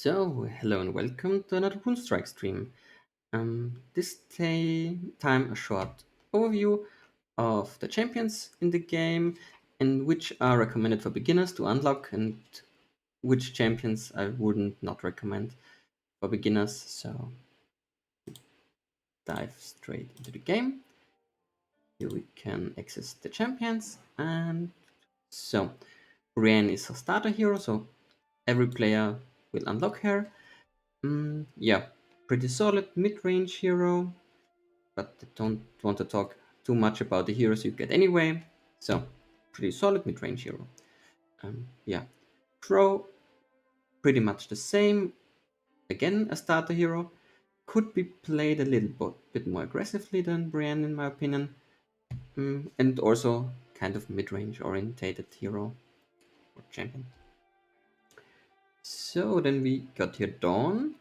So, hello and welcome to another Runestrike stream. This time a short overview of the champions in the game and which are recommended for beginners to unlock and which champions I wouldn't not recommend for beginners. So, dive straight into the game. Here we can access the champions and so Brienne is a starter hero, so every player will unlock her. Yeah, pretty solid mid-range hero, but I don't want to talk too much about the heroes you get anyway. So, pretty solid mid-range hero. Yeah, Crowe, pretty much the same. Again, a starter hero. Could be played a little bit more aggressively than Brienne, in my opinion. And also kind of mid-range orientated hero or champion. So then we got here Dawn.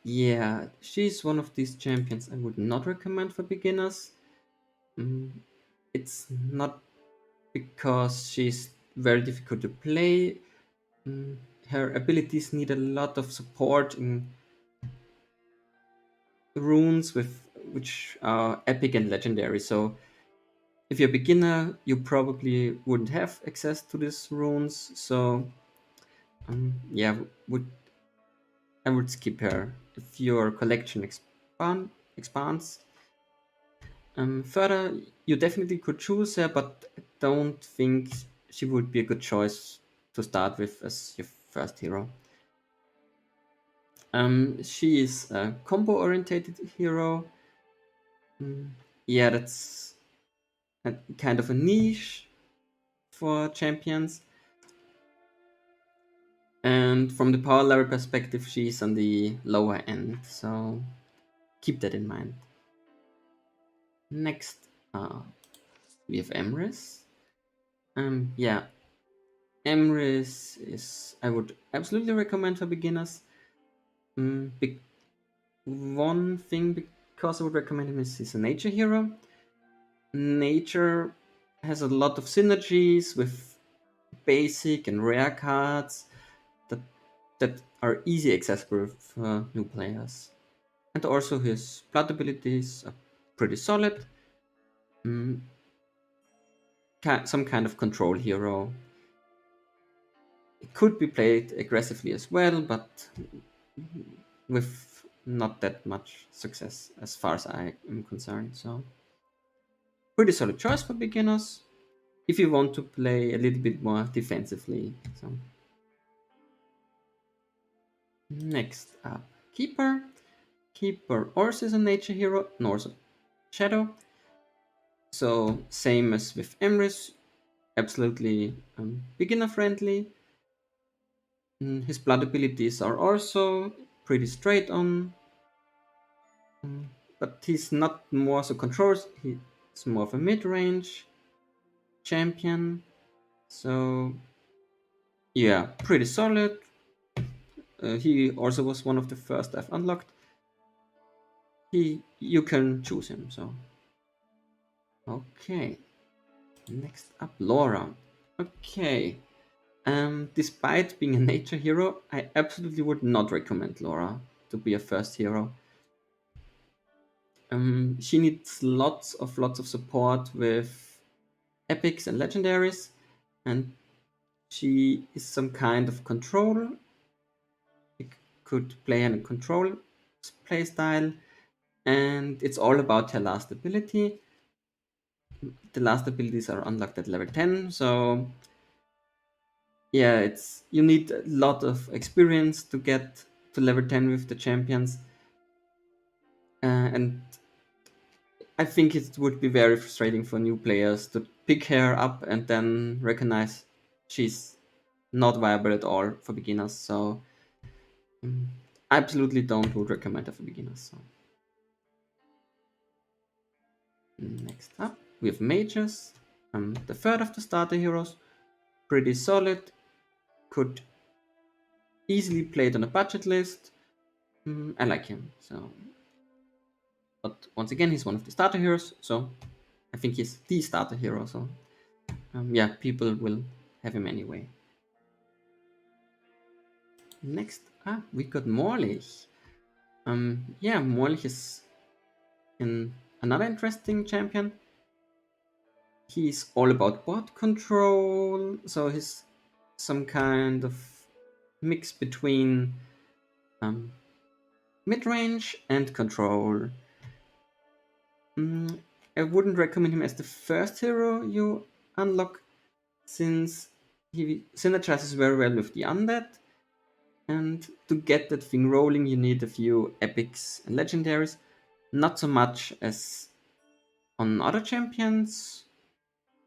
Yeah, she's one of these champions I would not recommend for beginners. It's not because she's very difficult to play. Her abilities need a lot of support in runes with which are epic and legendary. So if you're a beginner, you probably wouldn't have access to these runes. So yeah, would I would skip her if your collection expands. Further, you definitely could choose her, but I don't think she would be a good choice to start with as your first hero. She is a combo-orientated hero. Yeah, that's a kind of a niche for champions. And from the power level perspective, she's on the lower end, so keep that in mind. Next, we have Emrys. Yeah, Emrys is I would absolutely recommend for beginners. Big one thing because I would recommend him is he's a nature hero. Nature has a lot of synergies with basic and rare cards that that are easy accessible for new players. And also his blood abilities are pretty solid. Mm, some kind of control hero. It could be played aggressively as well, but with not that much success as far as I am concerned. So pretty solid choice for beginners if you want to play a little bit more defensively. So next up, Keeper. Keeper also is a nature hero, Norse Shadow. So same as with Emrys, absolutely beginner friendly. His blood abilities are also pretty straight on, but he's not more so controls. He's more of a mid-range champion. So yeah, pretty solid. He also was one of the first I've unlocked. You can choose him. So okay, next up, Lora. Okay, despite being a nature hero, I absolutely would not recommend Lora to be a first hero. She needs lots of support with epics and legendaries, and she is some kind of control. You could play in a control playstyle, and it's all about her last ability. The last abilities are unlocked at level 10, so yeah, it's you need a lot of experience to get to level 10 with the champions, and I think it would be very frustrating for new players to pick her up and then recognize she's not viable at all for beginners. So I absolutely don't would recommend her for beginners. So next up, we have Majus, the third of the starter heroes, pretty solid, could easily play it on a budget list. I like him. So, but once again, he's one of the starter heroes, so I think he's the starter hero. So yeah, people will have him anyway. Next up, we got Morlich. Yeah, Morlich is in another interesting champion. He's all about board control, so he's some kind of mix between mid-range and control. I wouldn't recommend him as the first hero you unlock, since he synergizes very well with the undead, and to get that thing rolling you need a few epics and legendaries, not so much as on other champions.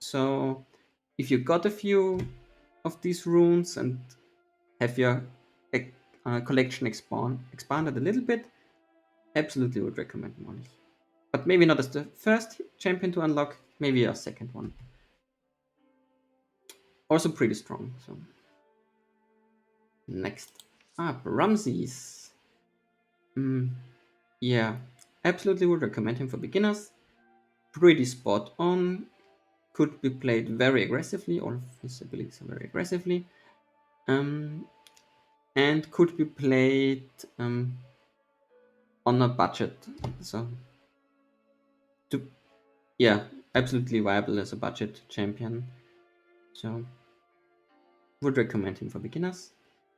So if you got a few of these runes and have your collection expanded a little bit, absolutely would recommend Morlich. But maybe not as the first champion to unlock, maybe a second one. Also pretty strong. So next up, Ramses. Yeah, absolutely would recommend him for beginners. Pretty spot on. Could be played very aggressively. All of his abilities are very aggressively. And could be played on a budget. So, yeah, absolutely viable as a budget champion. So, would recommend him for beginners.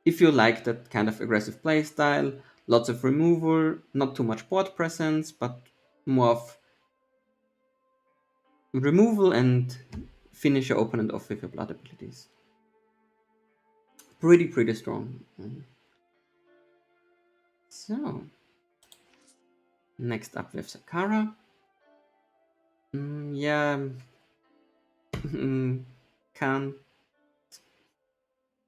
If you like that kind of aggressive playstyle, lots of removal, not too much board presence, but more of removal and finish your opponent off with your blood abilities. Pretty strong. So, next up we have Sakara. Yeah, can't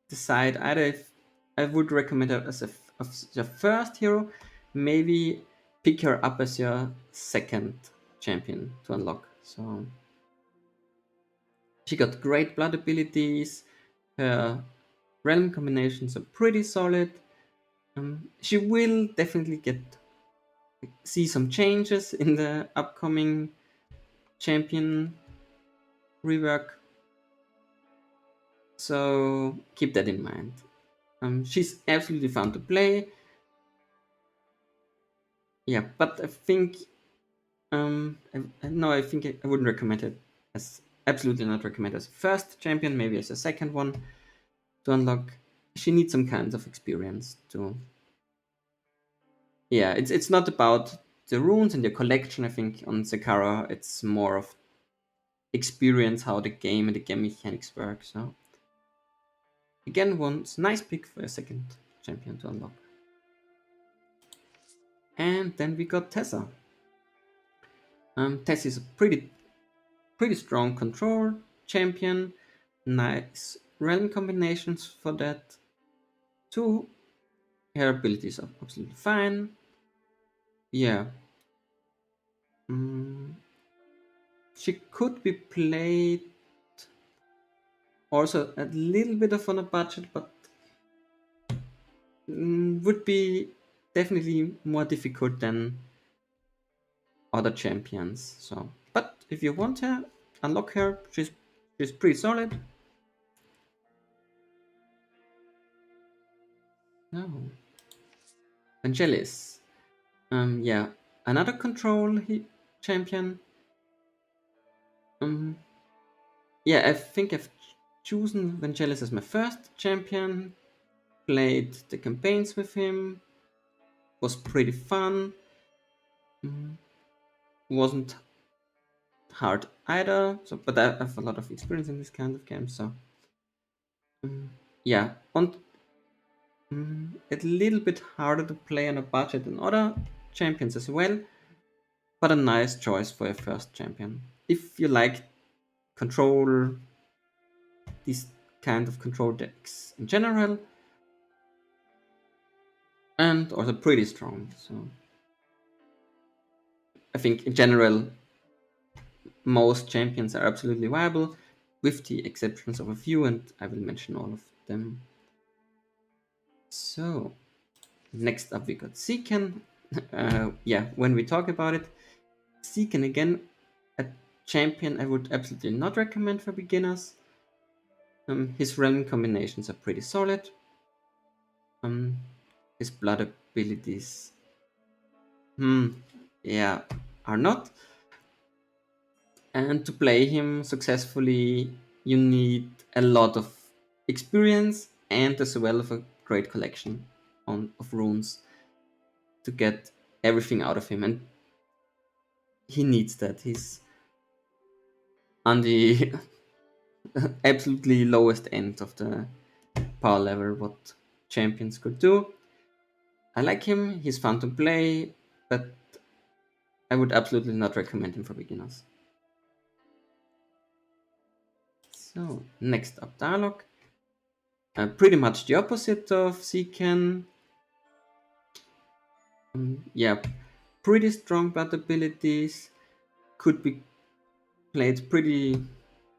decide either if I would recommend her as your first hero. Maybe pick her up as your second champion to unlock. So she got great blood abilities. Her realm combinations are pretty solid. She will definitely see some changes in the upcoming champion rework. So keep that in mind. She's absolutely fun to play. Yeah, but I think I think I wouldn't recommend it as absolutely not recommend as a first champion. Maybe as a second one to unlock. She needs some kinds of experience to. Yeah, it's not about the runes and your collection. I think on Sakara it's more of experience how the game and the game mechanics work. So again, one nice pick for a second champion to unlock. And then we got Tessa. Tessa is a pretty strong control champion. Nice realm combinations for that. Two, her abilities are absolutely fine. Yeah. She could be played also a little bit of on a budget, but would be definitely more difficult than other champions. So, but if you want her, unlock her. She's pretty solid. No, Vangelis. Yeah, another control champion. Yeah, I think I've chosen Vangelis as my first champion. Played the campaigns with him. Was pretty fun. Wasn't hard either. So, but I have a lot of experience in this kind of games. So, yeah, on a little bit harder to play on a budget than other champions as well. But a nice choice for your first champion. If you like control, these kind of control decks in general, and also pretty strong. So I think in general, most champions are absolutely viable, with the exceptions of a few, and I will mention all of them. So next up we got Zeacon. Yeah, when we talk about it, Zeacon again, a champion I would absolutely not recommend for beginners. His realm combinations are pretty solid. Um, his blood abilities, yeah, are not. And to play him successfully, you need a lot of experience and as well of a great collection of runes to get everything out of him. And he needs that. He's on the absolutely lowest end of the power level what champions could do. I like him, he's fun to play, but I would absolutely not recommend him for beginners. So, next up, Darlok. Pretty much the opposite of Zeacon. Yeah, pretty strong blood abilities. Could be played pretty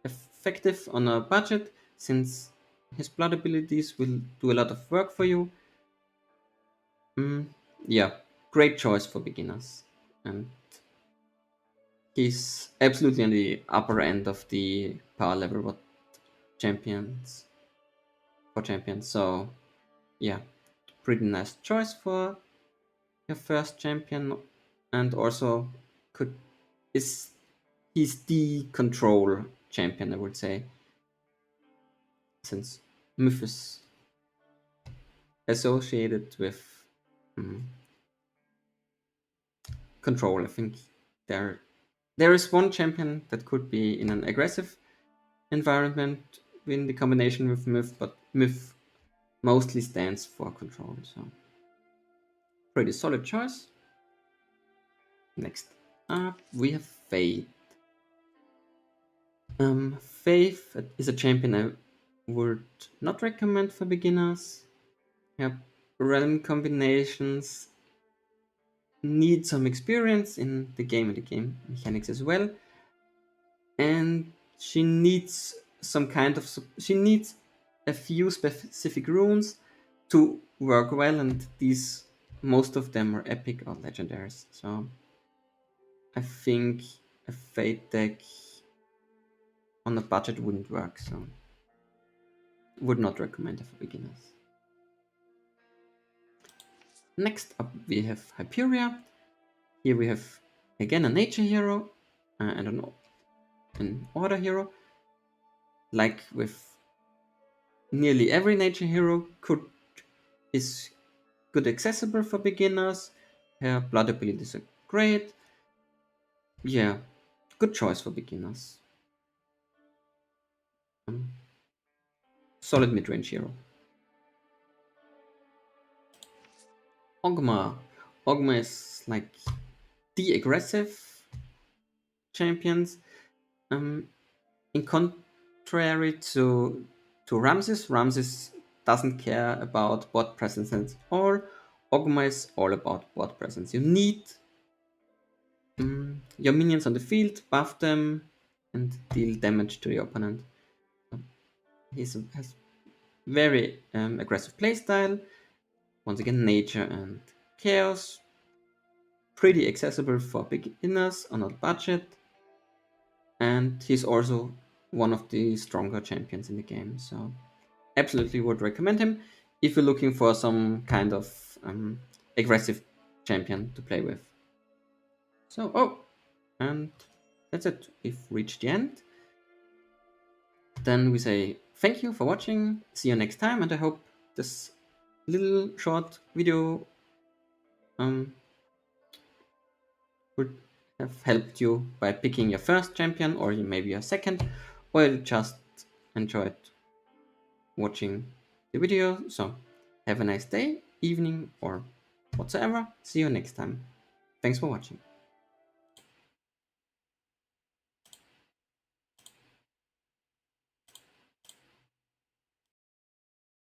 effective on a budget since his blood abilities will do a lot of work for you. Yeah, great choice for beginners. And he's absolutely on the upper end of the power level what champions for champions. So yeah, pretty nice choice for your first champion, and also could is he's the control champion, I would say, since Myth is associated with control. I think there is one champion that could be in an aggressive environment in the combination with Myth, but Myth mostly stands for control. So pretty solid choice. Next up, we have Faith. Faith is a champion I would not recommend for beginners. Yeah, realm combinations need some experience in the game and the game mechanics as well, and she needs she needs a few specific runes to work well, and these most of them are epic or legendaries. So I think a Fate deck on a budget wouldn't work, so would not recommend it for beginners. Next up we have Hyperia. Here we have again a nature hero and an order hero. Like with nearly every nature hero, is good accessible for beginners. Her blood abilities are great. Yeah, good choice for beginners. Solid mid-range hero. Ogma. Ogma is like the aggressive champions. In contrary to Ramses, Ramses doesn't care about board presence at all. Ogma is all about board presence. You need your minions on the field, buff them, and deal damage to the opponent. He has very aggressive playstyle. Once again, nature and chaos. Pretty accessible for beginners on a budget. And he's also one of the stronger champions in the game. So absolutely would recommend him if you're looking for some kind of aggressive champion to play with. So, and that's it. We've reached the end. Then we say thank you for watching. See you next time, and I hope this little short video would have helped you by picking your first champion, or maybe your second, or you just enjoyed watching the video. So have a nice day, evening, or whatsoever. See you next time. Thanks for watching.